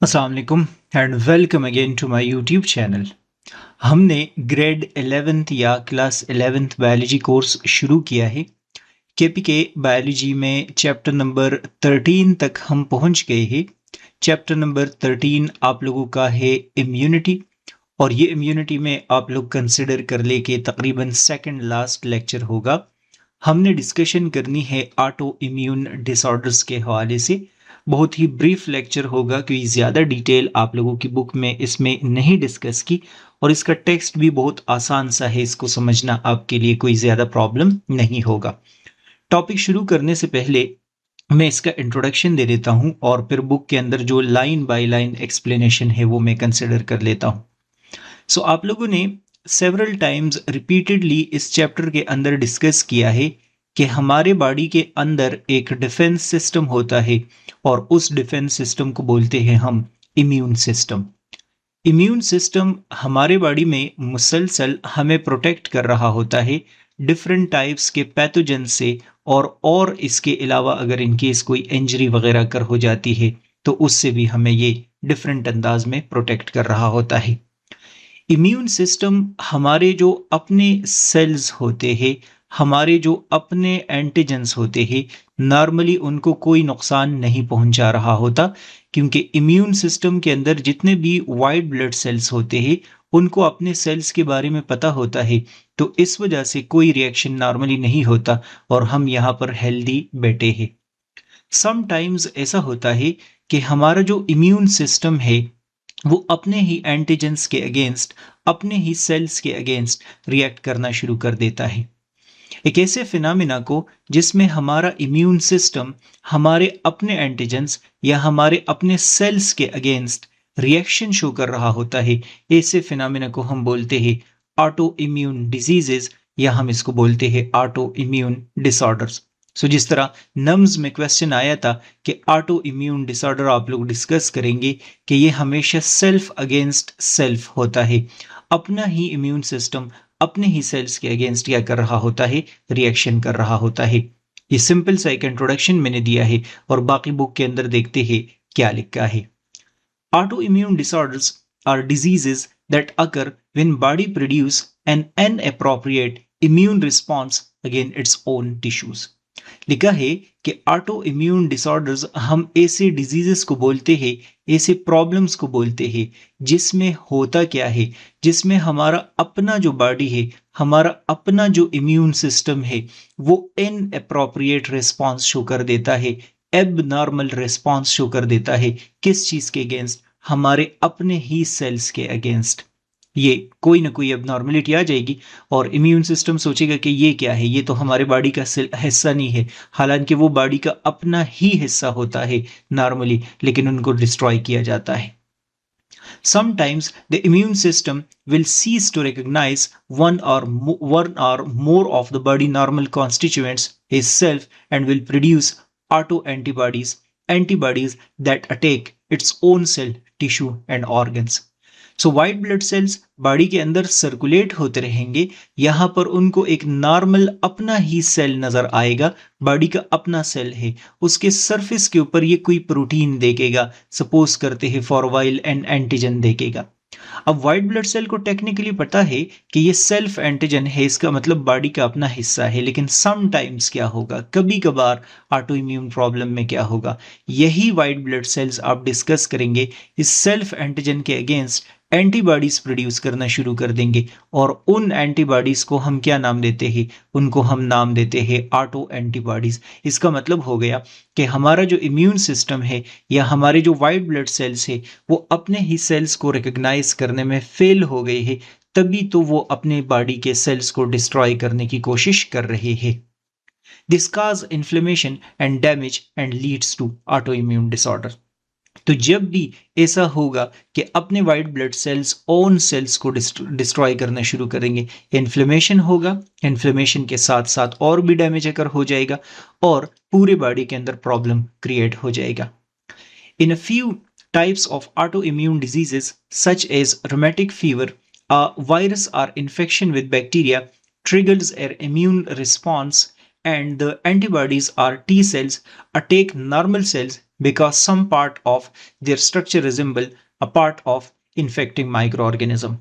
अस्सलाम वालेकुम and welcome again to my YouTube channel. हमने ग्रेड 11th या क्लास 11th बायोलॉजी कोर्स शुरू किया है। केपीके बायोलॉजी में चैप्टर नंबर 13 तक हम पहुंच गए हैं। चैप्टर नंबर 13 आप लोगों का है इम्यूनिटी, और ये इम्यूनिटी में आप लोग कंसिडर कर ले कि तकरीबन सेकंड लास्ट लेक्चर होगा। हमने डिस्कशन करनी है ऑटो इम्यून डिसऑर्डर्स के हवाले से। बहुत ही ब्रीफ लेक्चर होगा क्योंकि ज़्यादा डिटेल आप लोगों की बुक में इसमें नहीं डिस्कस की, और इसका टेक्स्ट भी बहुत आसान सा है, इसको समझना आपके लिए कोई ज़्यादा प्रॉब्लम नहीं होगा। टॉपिक शुरू करने से पहले मैं इसका इंट्रोडक्शन दे देता हूँ और फिर बुक के अंदर जो लाइन बाय लाइन एक्सप्लेनेशन है वो मैं कंसिडर कर लेता हूँ। सो आप लोगों ने सेवरल टाइम्स रिपीटेडली इस चैप्टर के अंदर डिस्कस किया है कि हमारे बॉडी के अंदर एक डिफेंस सिस्टम होता है, और उस डिफेंस सिस्टम को बोलते हैं हम इम्यून सिस्टम। इम्यून सिस्टम हमारे बॉडी में मुसलसल हमें प्रोटेक्ट कर रहा होता है डिफरेंट टाइप्स के पैथोजन से, और इसके अलावा अगर इनकेस कोई इंजरी वगैरह कर हो जाती है तो उससे भी हमें ये डिफरेंट अंदाज में प्रोटेक्ट कर रहा होता है। इम्यून सिस्टम हमारे जो अपने सेल्स होते हैं, हमारे जो अपने एंटीजेंस होते हैं, नॉर्मली उनको कोई नुकसान नहीं पहुंचा रहा होता, क्योंकि इम्यून सिस्टम के अंदर जितने भी वाइट ब्लड सेल्स होते हैं उनको अपने सेल्स के बारे में पता होता है। तो इस वजह से कोई रिएक्शन नॉर्मली नहीं होता और हम यहाँ पर हेल्दी बैठे हैं। समटाइम्स ऐसा होता है कि हमारा जो इम्यून सिस्टम है वो अपने ही एंटीजेंस के अगेंस्ट, अपने ही सेल्स के अगेंस्ट रिएक्ट करना शुरू कर देता है। एक ऐसे फिनोमिना को जिसमें हमारा इम्यून सिस्टम हमारे अपने एंटीजेंस या हमारे अपने सेल्स के अगेंस्ट रिएक्शन शो कर रहा होता है, ऐसे फिनोमिना को हम बोलते हैं ऑटो इम्यून डिजीजेस, या हम इसको बोलते हैं ऑटो इम्यून डिसऑर्डर्स। सो जिस तरह नम्स में क्वेश्चन आया था कि ऑटो इम्यून डिसऑर्डर आप लोग डिस्कस करेंगे कि ये हमेशा सेल्फ अगेंस्ट सेल्फ होता है। अपना ही इम्यून सिस्टम अपने ही सेल्स के अगेंस्ट क्या कर रहा होता है, रिएक्शन कर रहा होता है। ये सिंपल सा एक इंट्रोडक्शन मैंने दिया है, और बाकी बुक के अंदर देखते हैं क्या लिखा है। Autoimmune disorders are diseases that occur when body produce an inappropriate immune response against its own tissues। लिखा है कि ऑटो इम्यून डिसऑर्डर्स हम ऐसे डिजीजेस को बोलते हैं, ऐसे प्रॉब्लम्स को बोलते हैं जिसमें होता क्या है, जिसमें हमारा अपना जो बॉडी है, हमारा अपना जो इम्यून सिस्टम है वो इन अप्रोप्रिएट रिस्पॉन्स शो कर देता है, एब नॉर्मल रिस्पॉन्स शो कर देता है। किस चीज के अगेंस्ट? हमारे अपने ही सेल्स के अगेंस्ट। ये कोई ना कोई अब नॉर्मलिटी आ जाएगी और इम्यून सिस्टम सोचेगा कि ये क्या है, ये तो हमारे बॉडी का हिस्सा नहीं है, हालांकि वो बॉडी का अपना ही हिस्सा होता है नॉर्मली, लेकिन उनको डिस्ट्रॉय किया जाता है। Sometimes the immune system will cease to recognize one or more of the body normal constituents itself and will produce antibodies that attack its own cell, tissue and organs। So white blood sales body के अंदर circulate होते रहेंगे, यहाँ पर उनको एक normal अपना ही cell नजर आएगा, बॉडी का अपना सेल है, उसके सरफेस के ऊपर ये कोई प्रोटीन देखेगा, सपोज करते हैं फॉर वाइल एंड एंटीजन देखेगा। अब वाइट ब्लड सेल को टेक्निकली पता है कि ये सेल्फ एंटीजन है, इसका मतलब बॉडी का अपना हिस्सा है, लेकिन समटाइम्स क्या होगा, कभी कभार ऑटो इम्यून प्रॉब्लम में क्या होगा, यही वाइट ब्लड सेल्स आप डिस्कस करेंगे, इस सेल्फ एंटीजन के अगेंस्ट एंटीबॉडीज प्रोड्यूस करना शुरू कर देंगे, और उन एंटीबॉडीज को हम क्या नाम देते हैं, उनको हम नाम देते हैं ऑटो एंटीबॉडीज। इसका मतलब हो गया कि हमारा जो इम्यून सिस्टम है या हमारे जो वाइट ब्लड सेल्स है वो अपने ही सेल्स को रिकॉग्नाइज करने में फेल हो गए हैं, तभी तो वो अपने बॉडी के सेल्स को डिस्ट्रॉय करने की कोशिश कर रहे हैं। This cause inflammation and damage and leads to auto immune disorder. तो जब भी ऐसा होगा कि अपने white blood cells own cells को डिस्ट्रॉय करना शुरू करेंगे, इन्फ्लेमेशन होगा, इन्फ्लेमेशन के साथ साथ और भी डैमेज अगर हो जाएगा और पूरे बॉडी के अंदर प्रॉब्लम क्रिएट हो जाएगा। In a few types of autoimmune diseases such as rheumatic fever, a virus or infection with bacteria triggers an immune response, and the antibodies or T cells attack normal cells, because some part of their structure resemble a part of infecting microorganism.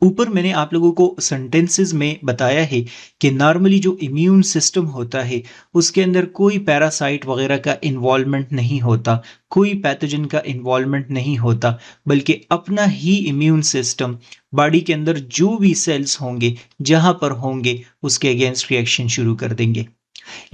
ऊपर मैंने आप लोगों को sentences में बताया है कि normally जो इम्यून सिस्टम होता है उसके अंदर कोई पैरासाइट वगैरह का इन्वॉल्वमेंट नहीं होता, कोई पैथोजन का इन्वॉल्वमेंट नहीं होता, बल्कि अपना ही इम्यून सिस्टम बॉडी के अंदर जो भी सेल्स होंगे जहां पर होंगे उसके अगेंस्ट रिएक्शन शुरू कर देंगे।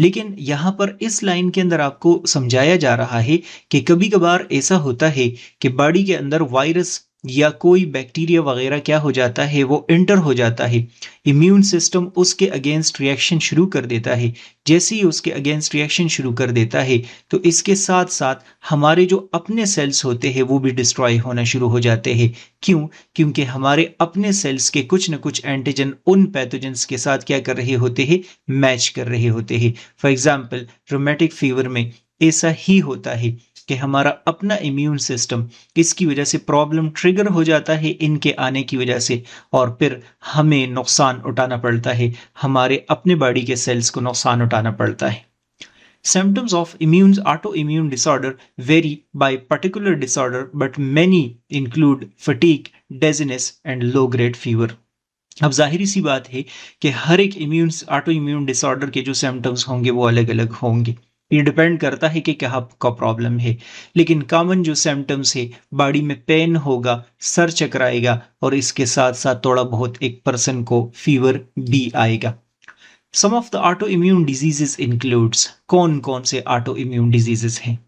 लेकिन यहाँ पर इस लाइन के अंदर आपको समझाया जा रहा है कि कभी कभार ऐसा होता है कि बॉडी के अंदर वायरस या कोई बैक्टीरिया वगैरह क्या हो जाता है, वो एंटर हो जाता है, इम्यून सिस्टम उसके अगेंस्ट रिएक्शन शुरू कर देता है। जैसे ही उसके अगेंस्ट रिएक्शन शुरू कर देता है तो इसके साथ साथ हमारे जो अपने सेल्स होते हैं वो भी डिस्ट्रॉय होना शुरू हो जाते हैं। क्यों? क्योंकि हमारे अपने सेल्स के कुछ न कुछ एंटीजन उन पैथोजेंस के साथ क्या कर रहे होते हैं, मैच कर रहे होते हैं। फॉर एग्जाम्पल रोमेटिक फीवर में ऐसा ही होता है कि हमारा अपना इम्यून सिस्टम इसकी वजह से प्रॉब्लम ट्रिगर हो जाता है इनके आने की वजह से, और फिर हमें नुकसान उठाना पड़ता है, हमारे अपने बॉडी के सेल्स को नुकसान उठाना पड़ता है। Symptoms of autoimmune disorder vary by particular disorder, but many include fatigue, dizziness, and low-grade fever. अब जाहिर सी बात है कि हर एक ऑटो इम्यून डिसऑर्डर के जो सिम्टम्स होंगे वो अलग अलग होंगे। ये डिपेंड करता है कि क्या आपका प्रॉब्लम है, लेकिन कॉमन जो सिम्टम्स है, बॉडी में पेन होगा, सर चकराएगा, और इसके साथ साथ थोड़ा बहुत एक पर्सन को फीवर भी आएगा। Some of the auto immune diseases includes, कौन कौन से ऑटो इम्यून डिजीजेस हैं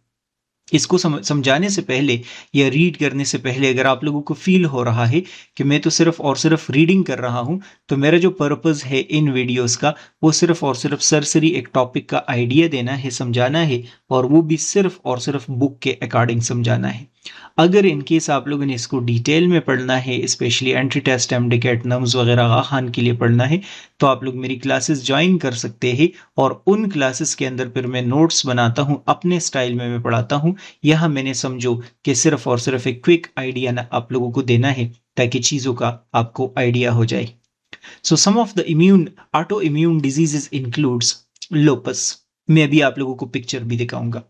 इसको समझाने से पहले या रीड करने से पहले अगर आप लोगों को फील हो रहा है कि मैं तो सिर्फ और सिर्फ रीडिंग कर रहा हूं, तो मेरा जो पर्पस है इन वीडियोस का वो सिर्फ और सिर्फ सरसरी एक टॉपिक का आइडिया देना है, समझाना है, और वो भी सिर्फ और सिर्फ बुक के अकॉर्डिंग समझाना है। अगर इन केस आप लोगों ने इसको डिटेल में पढ़ना है, specially entry test MDCAT NUMS वगैरह खान के लिए पढ़ना है, तो आप लोग मेरी क्लासेस ज्वाइन कर सकते हैं, और उन क्लासेस के अंदर फिर मैं नोट्स बनाता हूं, अपने स्टाइल में मैं पढ़ाता हूं। यहाँ मैंने समझो कि सिर्फ और सिर्फ एक क्विक आइडिया ना आप लोगों को देना है ताकि चीज़ों का आपको आइडिया हो जाए। So some of the auto immune diseases includes lupus. मैं अभी आप लोगों को पिक्चर भी दिखाऊंगा।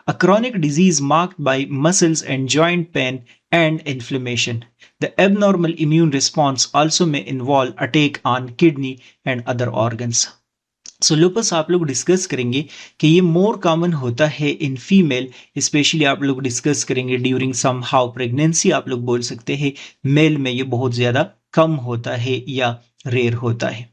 A chronic disease marked by muscles and joint pain and inflammation. The abnormal immune response also may involve attack on kidney and other organs. So lupus आप लोग discuss करेंगे कि ये मोर कॉमन होता है इन फीमेल, स्पेशली आप लोग discuss करेंगे ड्यूरिंग सम हाउ प्रेगनेंसी, आप लोग बोल सकते हैं। मेल में ये बहुत ज़्यादा कम होता है या रेयर होता है।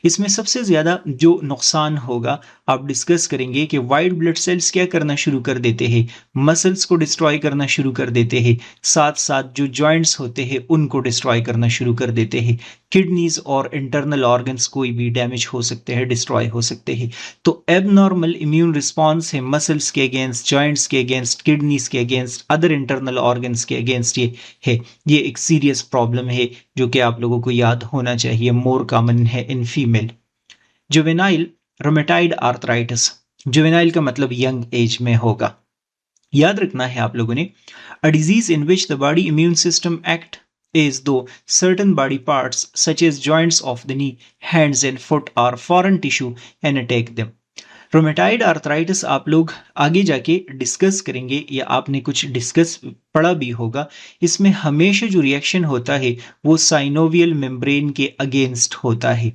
इसमें सबसे ज़्यादा जो नुकसान होगा आप डिस्कस करेंगे कि वाइट ब्लड सेल्स क्या करना शुरू कर देते हैं, मसल्स को डिस्ट्रॉय करना शुरू कर देते हैं, साथ साथ जो जॉइंट्स होते हैं उनको डिस्ट्रॉय करना शुरू कर देते हैं। किडनीज और इंटरनल ऑर्गन्स कोई भी डैमेज हो सकते हैं, डिस्ट्रॉय हो सकते हैं। तो एबनॉर्मल इम्यून रिस्पॉन्स है मसल्स के अगेंस्ट, जॉइंट्स के अगेंस्ट, किडनीज के अगेंस्ट, अदर इंटरनल ऑर्गन्स के अगेंस्ट ये है। ये एक सीरियस प्रॉब्लम है जो कि आप लोगों को याद होना चाहिए, मोर कॉमन है in female. Juvenile rheumatoid arthritis, juvenile का मतलब यंग एज में होगा। याद रखना है आप लोगों ने, a disease in which the body immune system act is though certain body parts such as joints of the knee, hands and foot are foreign tissue and attack them. Rheumatoid arthritis आप लोग आगे जाके discuss करेंगे या आपने कुछ discuss पढ़ा भी होगा। इसमें हमेशा जो रिएक्शन होता है वो साइनोवियल मेम्ब्रेन के अगेंस्ट होता है।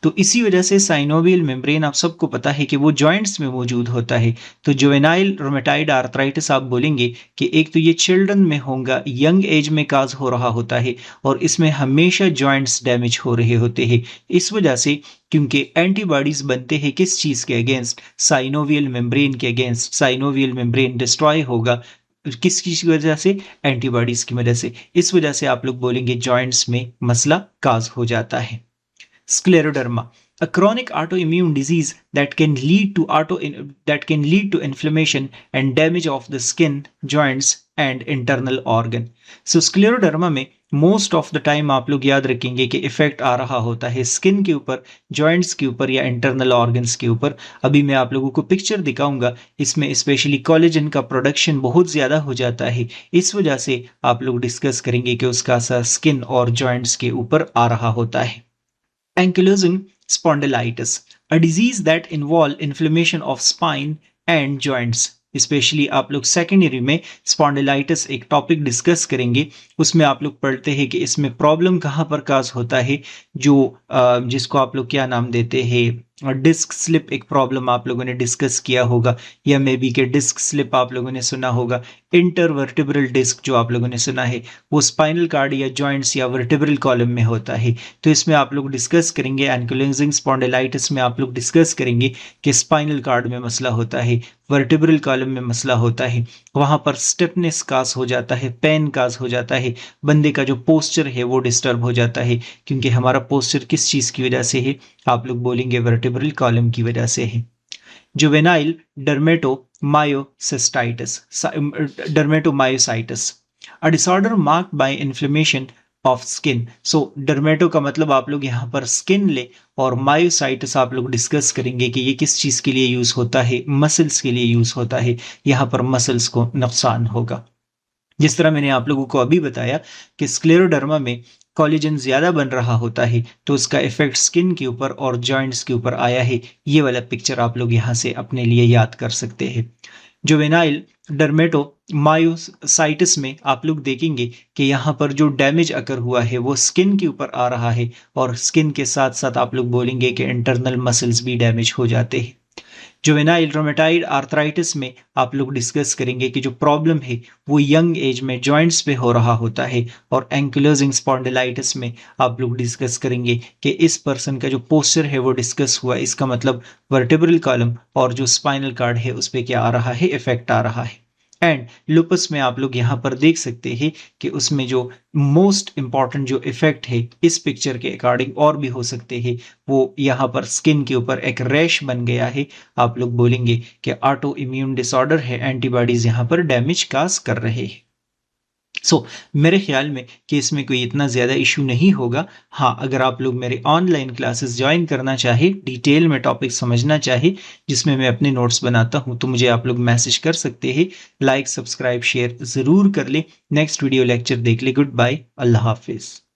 तो इसी वजह से साइनोवियल मेम्ब्रेन आप सबको पता है कि वो जॉइंट्स में मौजूद होता है। तो जुवेनाइल रोमेटाइड आर्थराइटिस आप बोलेंगे कि एक तो ये चिल्ड्रन में होगा, यंग एज में काज हो रहा होता है, और इसमें हमेशा जॉइंट्स डैमेज हो रहे होते हैं। इस वजह से क्योंकि एंटीबॉडीज बनते हैं किस चीज़ के अगेंस्ट, साइनोवियल मेम्ब्रेन के अगेंस्ट। साइनोवियल मेम्ब्रेन डिस्ट्रॉय होगा किस चीज़ की वजह से, एंटीबॉडीज की वजह से। इस वजह से आप लोग बोलेंगे जॉइंट्स में मसला काज हो जाता है। Scleroderma, a chronic autoimmune disease that can lead to inflammation and damage of the skin, joints and internal organ. So scleroderma में मोस्ट ऑफ द टाइम आप लोग याद रखेंगे कि इफेक्ट आ रहा होता है स्किन के ऊपर, जॉइंट्स के ऊपर या इंटरनल ऑर्गन्स के ऊपर। अभी मैं आप लोगों को पिक्चर दिखाऊंगा, इसमें स्पेशली कोलेजन का प्रोडक्शन बहुत ज़्यादा हो जाता है। इस वजह से आप लोग डिस्कस करेंगे कि उसका असर स्किन और जॉइंट्स के ऊपर आ रहा होता है। Ankylosing spondylitis, a disease that involves inflammation of spine and joints, specially आप लोग सेकेंड ईयर में स्पॉन्डिलाइटिस एक टॉपिक डिस्कस करेंगे। उसमें आप लोग पढ़ते हैं कि इसमें प्रॉब्लम कहाँ पर काज होता है, जो जिसको आप लोग क्या नाम देते हैं, डिस्क स्लिप एक प्रॉब्लम आप लोगों ने डिस्कस किया होगा, या मे बी के डिस्क स्लिप आप लोगों ने सुना होगा। इंटरवर्टिब्रल डिस्क जो आप लोगों ने सुना है वो स्पाइनल कार्ड या जॉइंट्स या वर्टिब्रल कॉलम में होता है। तो इसमें आप लोग डिस्कस करेंगे। एंकिलोजिंग स्पॉन्डिलाइटिस में आप लोग डिस्कस करेंगे कि स्पाइनल कार्ड में मसला होता है, वर्टिब्रल कॉलम में मसला होता है, वहां पर स्टिफनेस काज हो जाता है, पेन काज हो जाता है, बंदे का जो पोस्चर है वो डिस्टर्ब हो जाता है। क्योंकि हमारा पोस्चर किस चीज की वजह से है, आप लोग बोलेंगे वर्टिब्रल कॉलम की वजह से है। Juvenile dermatomyositis, dermatomyositis, a disorder marked by inflammation of skin. So dermato का मतलब आप लोग यहाँ पर स्किन ले, और मायोसाइटिस आप लोग डिस्कस करेंगे कि ये किस चीज के लिए यूज होता है, मसल्स के लिए यूज होता है, यहाँ पर मसल्स को नुकसान होगा। जिस तरह मैंने आप लोगों को अभी बताया कि स्क्लेरोडर्मा में कोलेजन ज्यादा बन रहा होता है, तो उसका इफेक्ट स्किन के ऊपर और जॉइंट्स के ऊपर आया है। ये वाला पिक्चर आप लोग यहाँ से अपने लिए याद कर सकते हैं। जुवेनाइल डर्मेटोमायोसाइटिस में आप लोग देखेंगे कि यहाँ पर जो डैमेज अकर हुआ है वो स्किन के ऊपर आ रहा है, और स्किन के साथ साथ आप लोग बोलेंगे कि इंटरनल मसल्स भी डैमेज हो जाते हैं। जुवेनाइल रोमेटाइड आर्थराइटिस में आप लोग डिस्कस करेंगे कि जो प्रॉब्लम है वो यंग एज में जॉइंट्स पे हो रहा होता है। और एंकिलोजिंग स्पॉन्डिलाइटिस में आप लोग डिस्कस करेंगे कि इस पर्सन का जो पोस्चर है वो डिस्कस हुआ, इसका मतलब वर्टेब्रल कॉलम और जो स्पाइनल कार्ड है उस पर क्या आ रहा है, इफेक्ट आ रहा है। एंड लुपस में आप लोग यहाँ पर देख सकते हैं कि उसमें जो मोस्ट इंपॉर्टेंट जो इफेक्ट है इस पिक्चर के अकॉर्डिंग और भी हो सकते हैं, वो यहाँ पर स्किन के ऊपर एक रैश बन गया है। आप लोग बोलेंगे कि ऑटो इम्यून डिसऑर्डर है, एंटीबॉडीज यहाँ पर डैमेज काज कर रहे हैं। मेरे ख्याल में कि इसमें कोई इतना ज़्यादा इशू नहीं होगा। हाँ, अगर आप लोग मेरे ऑनलाइन क्लासेस ज्वाइन करना चाहे, डिटेल में टॉपिक समझना चाहे जिसमें मैं अपने नोट्स बनाता हूँ, तो मुझे आप लोग मैसेज कर सकते हैं। लाइक, सब्सक्राइब, शेयर ज़रूर कर ले। नेक्स्ट वीडियो लेक्चर देख ले। गुड बाय, अल्लाह हाफिज़।